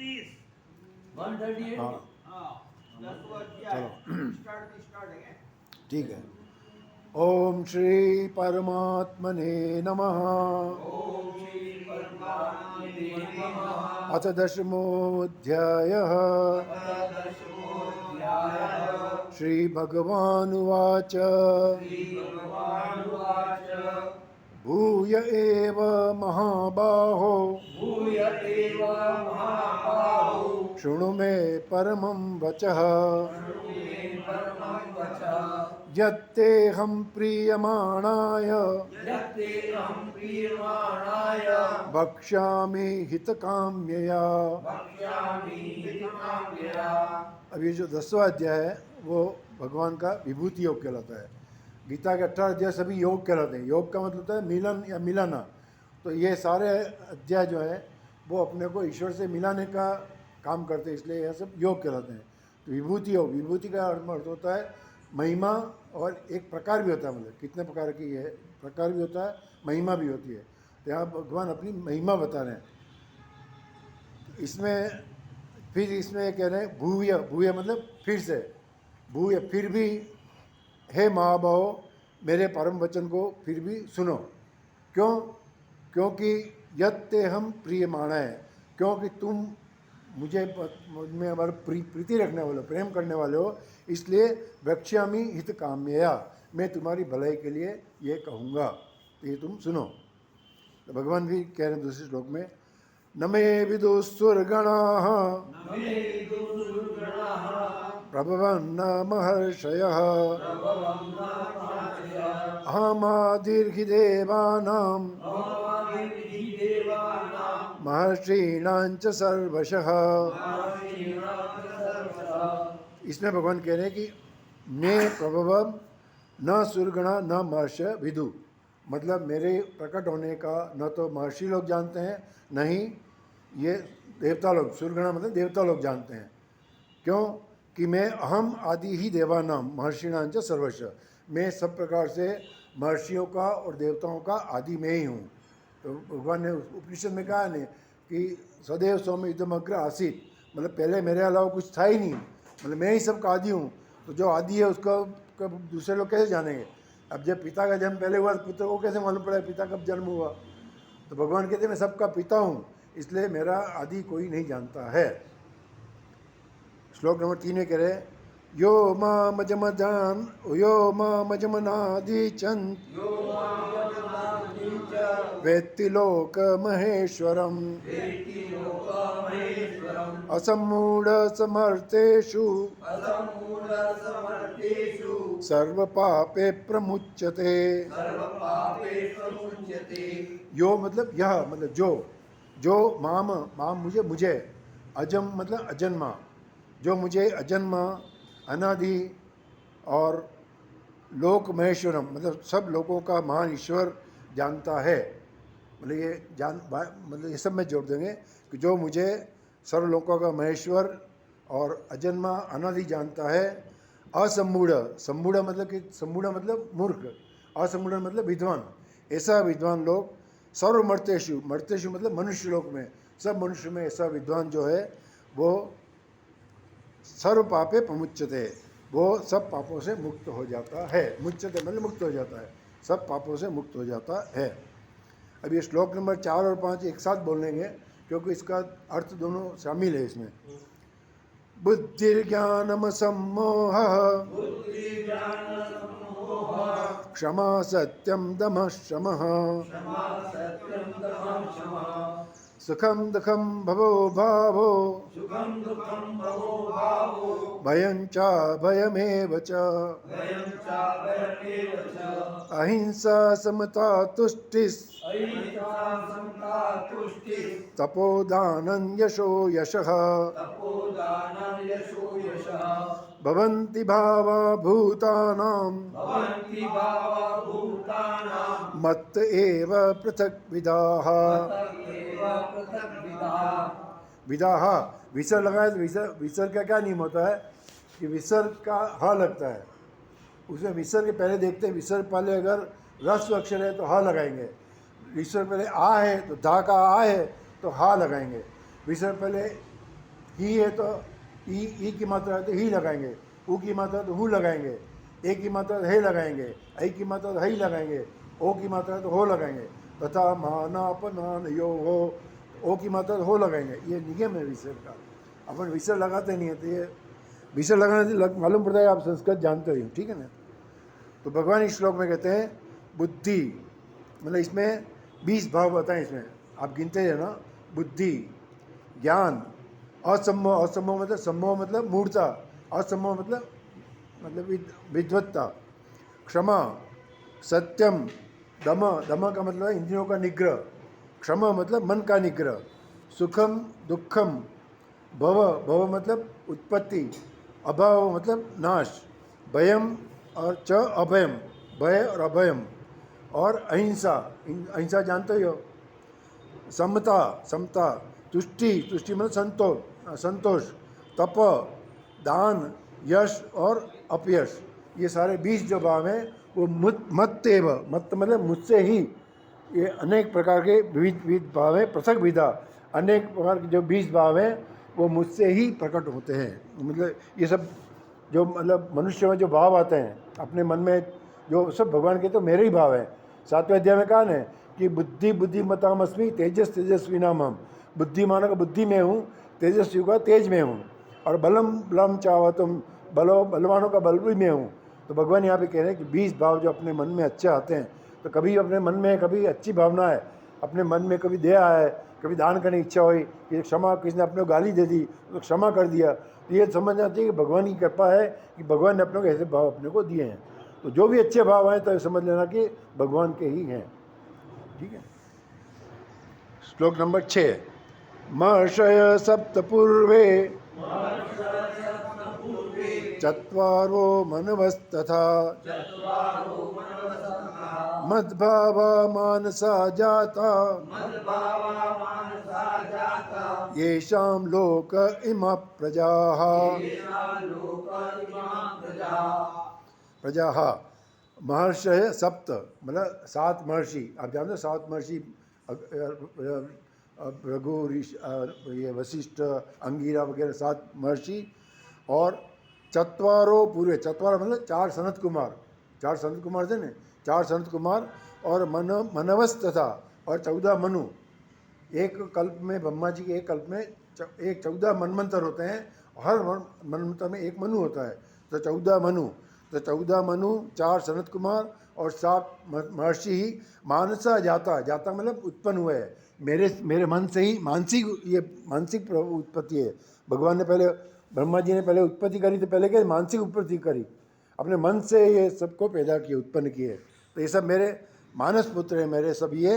138 हाँ चलो ठीक है। ओम श्री परमात्मने नमः। अथ दशमोऽध्यायः। श्री भगवानुवाच भूय एव महाबाहो शृणु मे परमं वचः यत्तेऽहं प्रीयमाणाय वक्ष्यामि हितकाम्यया। अब ये जो 10वां अध्याय है वो भगवान का विभूति योग कहलाता है। गीता के 18 अध्याय सभी योग कहलाते हैं। योग का मतलब होता है मिलन या मिलाना। तो ये सारे अध्याय जो है वो अपने को ईश्वर से मिलाने का काम करते हैं, इसलिए यह सब योग कहलाते हैं। तो विभूति योग, विभूति का अर्थ होता है महिमा, और एक प्रकार भी होता है, मतलब कितने प्रकार की है, प्रकार भी होता है, महिमा भी होती है। तो यहाँ भगवान अपनी महिमा बता रहे हैं। इसमें फिर इसमें कह रहे हैं भूय, भूय मतलब फिर से, भूय फिर भी, हे महाबाहो मेरे परम वचन को फिर भी सुनो। क्यों? क्योंकि यत्ते हम प्रियमाणा है, क्योंकि तुम मुझे में हमारा प्रीति रखने वाले हो, प्रेम करने वाले हो, इसलिए वक्ष्यामि हित काम्यया, मैं तुम्हारी भलाई के लिए ये कहूँगा, तो ये तुम सुनो। तो भगवान भी कह रहे हैं दूसरे श्लोक में, न मे विदुस्सुरगणाः प्रभवन्न महर्षयः अहमादिर्हि देवानां महर्षीणां च सर्वशः। इसमें भगवान कह रहे हैं कि मैं प्रभवम न सुरगणा न महर्षय विदु, मतलब मेरे प्रकट होने का न तो महर्षि लोग जानते हैं, न ही ये देवता लोग, सुरगणा मतलब देवता लोग जानते हैं। क्यों? कि मैं अहम आदि ही देवानाम महर्षिणां च सर्वश, मैं सब प्रकार से महर्षियों का और देवताओं का आदि में ही हूँ। तो भगवान ने उपनिषद में कहा नहीं कि सदैव सौम्य इदमग्र आसीत, मतलब पहले मेरे अलावा कुछ था ही नहीं, मतलब मैं ही सबका आदि हूँ। तो जो आदि है उसका कब दूसरे लोग कैसे जानेंगे? अब जब पिता का जन्म पहले हुआ तो पुत्र को कैसे मालूम पड़ा पिता कब जन्म हुआ? तो भगवान कहते हैं मैं सबका पिता हूँ, इसलिए मेरा आदि कोई नहीं जानता है। श्लोक नंबर 3 में कह रहे, यो मामजमदान यो मामजमनादि चंद वेत्ति लोक महेश्वरम असमूढ़ समर्थेषु सर्व पापे प्रमुच्यते। यो मतलब यह, मतलब जो माम, माम मुझे, मुझे, अजम मतलब अजन्मा, जो मुझे अजन्मा अनादि और लोक महेश्वरम मतलब सब लोगों का महान ईश्वर जानता है। मतलब ये मतलब ये सब में जोड़ देंगे कि जो मुझे सर्व लोकों का महेश्वर और अजन्मा अनादि जानता है। असमूढ़, सम्मूढ़ मतलब कि सम्मूढ़ मतलब मूर्ख, असमूढ़ मतलब विद्वान, ऐसा विद्वान लोग सर्व मर्तेषु, मर्तेषु मतलब मनुष्य लोक में, सब मनुष्य में ऐसा विद्वान जो है वो सर्व पापे प्रमुच्यते, वो सब पापों से मुक्त हो जाता है। मुच्यते मतलब मुक्त हो जाता है, सब पापों से मुक्त हो जाता है। अब ये श्लोक नंबर 4 और 5 एक साथ बोलेंगे क्योंकि इसका अर्थ दोनों शामिल है इसमें। बुद्धिर्ज्ञानम सम्मोह क्षमा सत्यम दमः शमः सुखम दुखम भवो भावो भयं च भयमेव च अहिंसा समता तुष्टिस् तपोदानं यशो यशः भवन्ति भावा भूतानां मत्त एव पृथक् विदाः। विदाह, विसर्ग लगाए तो विसर्ग का क्या नियम होता है कि विसर्ग का ह लगता है, उसमें विसर्ग के पहले देखते हैं, विसर्ग पहले अगर रस्व अक्षर है तो ह लगाएंगे, विसर्ग पहले आ है तो धा का आ है तो हा लगाएंगे, विसर्ग पहले ही है तो ई की मात्रा है तो ही लगाएंगे, ऊ की मात्रा तो हु लगाएंगे, ए की मात्रा तो हे लगाएंगे, ऐ की मात्रा तो हई लगाएंगे, ओ की मात्रा तो हो लगाएंगे, तथा मानापमान यो हो, ओ की मात्रा तो हो लगाएंगे। ये नियम है विसर्ग का। अपन विसर्ग लगाते नहीं है, तो ये विसर्ग लगाने से मालूम पड़ता है आप संस्कृत जानते हो, ठीक है ना। तो भगवान इस श्लोक में कहते हैं बुद्धि, मतलब इसमें 20 भाव बताएं, इसमें आप गिनते हैं ना, बुद्धि, ज्ञान, असंभव, असंभव मतलब संभव मतलब मूर्ता, असंभव मतलब विद्वत्ता, क्षमा, सत्यम, दम, दम का मतलब है इंद्रियों का निग्रह, क्षमा मतलब मन का निग्रह, सुखम दुखम, भव, भव मतलब उत्पत्ति, अभाव मतलब नाश, भयम और च अभयम, भय और अभयम, और अहिंसा, अहिंसा जानते हो, समता, समता, तुष्टि, तुष्टि मतलब संतोष, संतोष, तप, दान, यश और अपयश, ये सारे 20 जो भाव हैं वो मत्तेव, मत मतलब मुझसे ही, ये अनेक प्रकार के विविध विविध भाव हैं, पृथक विधा, अनेक प्रकार के जो 20 भाव हैं वो मुझसे ही प्रकट होते हैं। मतलब ये सब जो मतलब मनुष्य में जो भाव आते हैं अपने मन में, जो सब भगवान के तो मेरे ही भाव हैं। 7वें अध्याय में कहा है कि बुद्धि बुद्धिमतामस्मि तेजस तेजस्वी नाम हम, बुद्धिमानों का बुद्धि में हूँ, तेजस्वी का तेज में हूँ, और बलम बलम चाहो तुम, बलो बलवानों का बल भी में हूँ। तो भगवान यहाँ पे कह रहे हैं कि 20 भाव जो अपने मन में अच्छे आते हैं, तो कभी अपने मन में कभी अच्छी भावना है, अपने मन में कभी दया है, कभी दान करने की इच्छा हुई, कि क्षमा, किसी ने अपने को गाली दे दी तो क्षमा कर दिया, तो ये समझना चाहिए कि भगवान की कृपा है कि भगवान ने अपने को ऐसे भाव अपने को दिए हैं। तो जो भी अच्छे भाव आए तो समझ लेना कि भगवान के ही हैं, ठीक है। श्लोक नंबर 6, महर्षय सप्त पूर्वे चत्वारो मनवस्तथा मद्भावा मानसा जाता येषां लोक इमा प्रजाः, प्रजाः, महर्षय सप्त मतलब 7 महर्षि, आप जानते हो 7 महर्षि, रघु, ये वशिष्ठ, अंगिरा वगैरह 7 महर्षि, और चत्वारो पूर्वे, चत्वार मतलब 4 सनत कुमार, 4 सनत कुमार थे ना, 4 सनत कुमार, और मनवस तथा, और 14 मनु। एक कल्प में ब्रह्मा जी के एक कल्प में 14 मनमंत्र होते हैं, हर मनमंत्र में एक मनु होता है, तो 14 मनु, तो 14 मनु, 4 सनत कुमार और 7 महर्षि ही मानसा जाता, जाता मतलब उत्पन्न हुए है मेरे मन से ही, मानसिक, ये मानसिक उत्पत्ति है। भगवान ने पहले, ब्रह्मा जी ने पहले उत्पत्ति करी, तो पहले क्या मानसिक उत्पत्ति करी, अपने मन से ये सबको पैदा किए, उत्पन्न किए। तो ये सब मेरे मानस पुत्र हैं मेरे सब ये,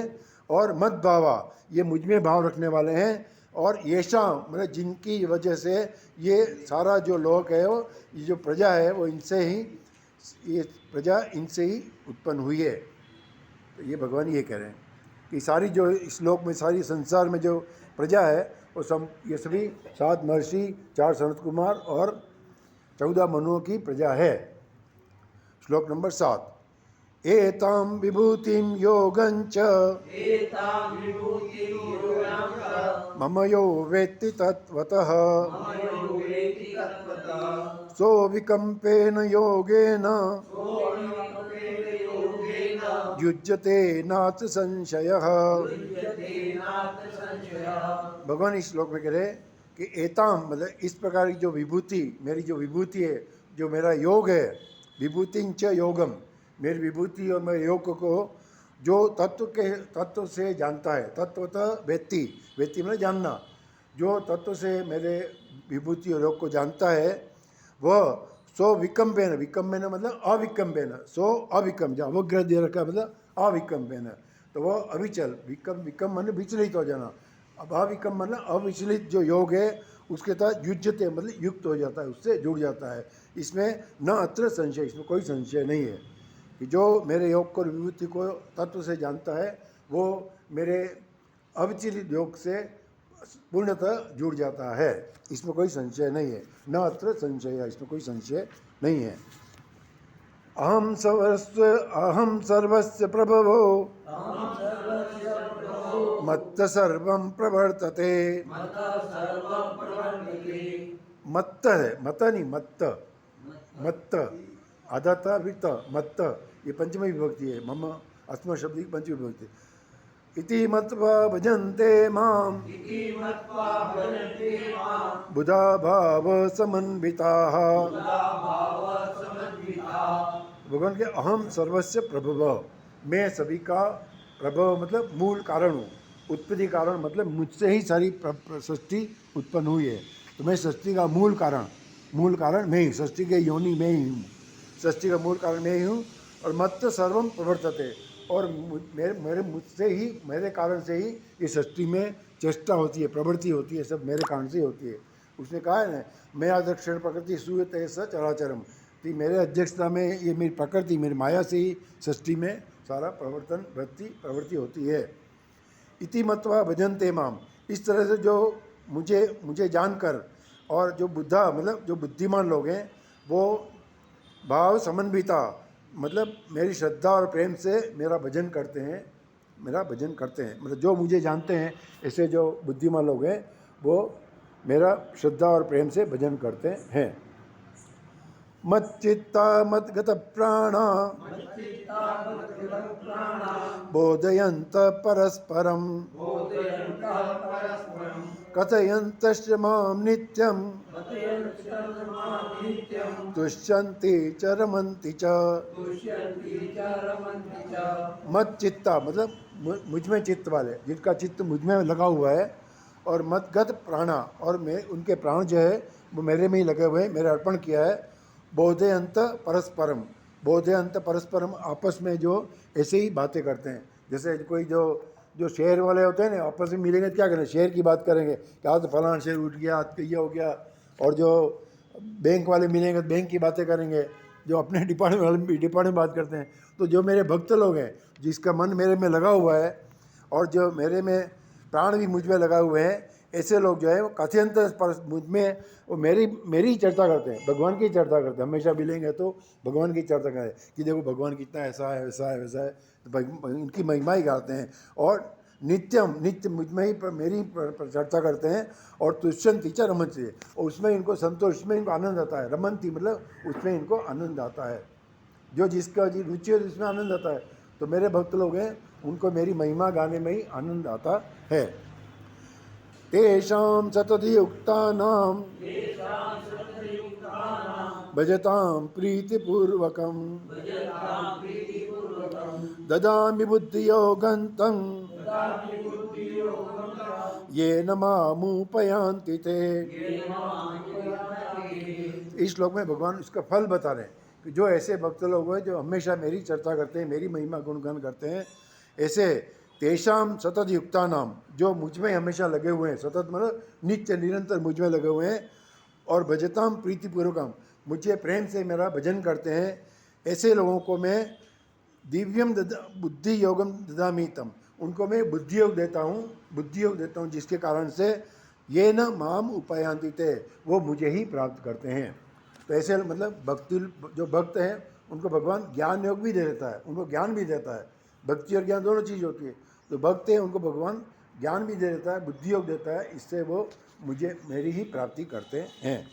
और मद भावा, ये मुझ में भाव रखने वाले हैं, और येषां मतलब जिनकी वजह से ये सारा जो लोक है, वो ये जो प्रजा है वो इनसे ही, ये प्रजा इनसे ही उत्पन्न हुई है। तो ये भगवान ये कह रहे हैं कि सारी जो इस लोक में, सारी संसार में जो प्रजा है वो सब, ये सभी 7 महर्षि, 4 सनत कुमार और 14 मनुओं की प्रजा है। श्लोक नंबर 7, एतां विभूतिं योगञ्च मम यो वेत्ति तत्त्वतः सो विकम्पेन योगेन युज्यते नाथ संशयः। भगवान इस श्लोक में कह रहे कि एताम मतलब इस प्रकार की जो विभूति, मेरी जो विभूति है, जो मेरा योग है, विभूतिंच योगम, मेरी विभूति और मेरे योग को जो तत्व से जानता है, तत्वतः वेत्ति, वेत्ति मतलब जानना, जो तत्व से मेरे विभूति और योग को जानता है, वह सो विकम्पेन, विकम्पेन मतलब अविकम्पेन, सो अविकम, जो अवग्रह दे रखा है मतलब अविकम्पेन, तो वह अविचल, विकम मन विचलित हो जाना, अब अविकम मतलब अविचलित जो योग है उसके तहत युज्यते मतलब युक्त हो जाता है, उससे जुड़ जाता है। इसमें न अत्र संशय, इसमें कोई संशय नहीं है कि जो मेरे योग को, विभूति को तत्व से जानता है वो मेरे अविचलित योग से पूर्णतः जुड़ जाता है, इसमें कोई संशय नहीं है। न अत्र संशय, इसमें कोई संशय नहीं है। अहम सर्वस्य प्रभवो मत्त सर्वं प्रवर्तते। मत्त है, मत नहीं, मत्त, मत्त, आधा था फिर त, मत्त, ये पंचमी विभक्ति है। मम अस्म शब्द की पंचमी विभक्ति। इति मत्वा भजन्ते मां बुधा भाव समन्विताः। भगवान के अहम सर्वस्य प्रभव, मैं सभी का प्रभव मतलब मूल कारण हूँ। उत्पत्ति कारण मतलब मुझसे ही सारी सृष्टि उत्पन्न हुई है, तो मैं सृष्टि का मूल कारण मैं ही, सृष्टि के योनि में ही हूँ, सृष्टि का मूल कारण मैं ही हूँ। और मत्त सर्वम प्रवर्तते, और मेरे मुझसे ही, मेरे कारण से ही ये सृष्टि में चेष्टा होती है, प्रवृत्ति होती है, सब मेरे कारण से ही होती है। उसने कहा है ना, मैं अध्यक्षण प्रकृति सूयते स चराचरम, तो मेरे अध्यक्षता में ये मेरी प्रकृति, मेरी माया से ही सृष्टि में सारा प्रवृत्ति होती है। इति मत्वा भजन्ते माम, इस तरह से जो मुझे जानकर, और जो बुद्धा मतलब जो बुद्धिमान लोग हैं, वो भाव समन्विता मतलब मेरी श्रद्धा और प्रेम से मेरा भजन करते हैं, मतलब जो मुझे जानते हैं, ऐसे जो बुद्धिमान लोग हैं, वो मेरा श्रद्धा और प्रेम से भजन करते हैं। मच्चित्ता मद्गत प्राणा बोधयन्त परस्परं कथयन्तश्च मां नित्यं तुष्यन्ति च रमन्ति च। मच्चित्ता मतलब मुझ में चित्त वाले, जिनका चित्त मुझ में लगा हुआ है, और मद्गत प्राणा, और मैं उनके प्राण जो है वो मेरे में ही लगे हुए हैं, मेरा अर्पण किया है। बोधयन्त परस्परम, बोधयन्त परस्परम, आपस में जो ऐसे ही बातें करते हैं, जैसे कोई जो शहर वाले होते हैं ना, आपस में मिलेंगे तो क्या करें, शहर की बात करेंगे कि आज फलाना शहर उठ गया, आज ये हो गया। और जो बैंक वाले मिलेंगे तो बैंक की बातें करेंगे, जो अपने डिपार्टमेंट बात करते हैं। तो जो मेरे भक्त लोग हैं, जिसका मन मेरे में लगा हुआ है, और जो मेरे में प्राण भी मुझ में लगा हुए हैं, ऐसे लोग जो है वो कथयंत मुझ में वो मेरी ही चर्चा करते हैं, भगवान की चर्चा करते हैं। हमेशा मिलेंगे तो भगवान की चर्चा करें कि देखो भगवान कितना ऐसा है, वैसा है, वैसा है, तो उनकी महिमा ही गाते हैं। और नित्य मुझ में ही मेरी चर्चा करते हैं। और तुष्यंती च रमन्ति, और उसमें इनको संतोष, उसमें इनको आनंद आता है। रमन्ति मतलब उसमें इनको आनंद आता है, जो जिसका रुचि है उसमें आनंद आता है। तो मेरे भक्त लोग हैं, उनको मेरी महिमा गाने में ही आनंद आता है। तेषां सततयुक्तानां भजतां प्रीतिपूर्वकं ददामि बुद्धियोगन्तं येन मामुपयान्ति ते। इस श्लोक में भगवान इसका फल बता रहे हैं कि जो ऐसे भक्त लोग हैं जो हमेशा मेरी चर्चा करते हैं, मेरी महिमा गुणगान करते हैं, ऐसे तेषाम सतत युक्ता नाम, जो मुझ में हमेशा लगे हुए हैं, सतत मतलब नित्य निरंतर मुझ में लगे हुए हैं, और भजताम प्रीतिपूर्वकम, मुझे प्रेम से मेरा भजन करते हैं, ऐसे लोगों को मैं दिव्यम बुद्धि योगम ददामि तम, उनको मैं बुद्धि योग देता हूँ, जिसके कारण से ये न माम उपायांति थे, वो मुझे ही प्राप्त करते हैं। तो ऐसे मतलब जो भक्त हैं उनको भगवान ज्ञान योग भी दे देता है, उनको ज्ञान भी देता है। भक्ति और ज्ञान दोनों चीज़ होती है। तो भक्त है उनको भगवान ज्ञान भी दे देता है, बुद्धि योग देता है, इससे वो मेरी ही प्राप्ति करते हैं।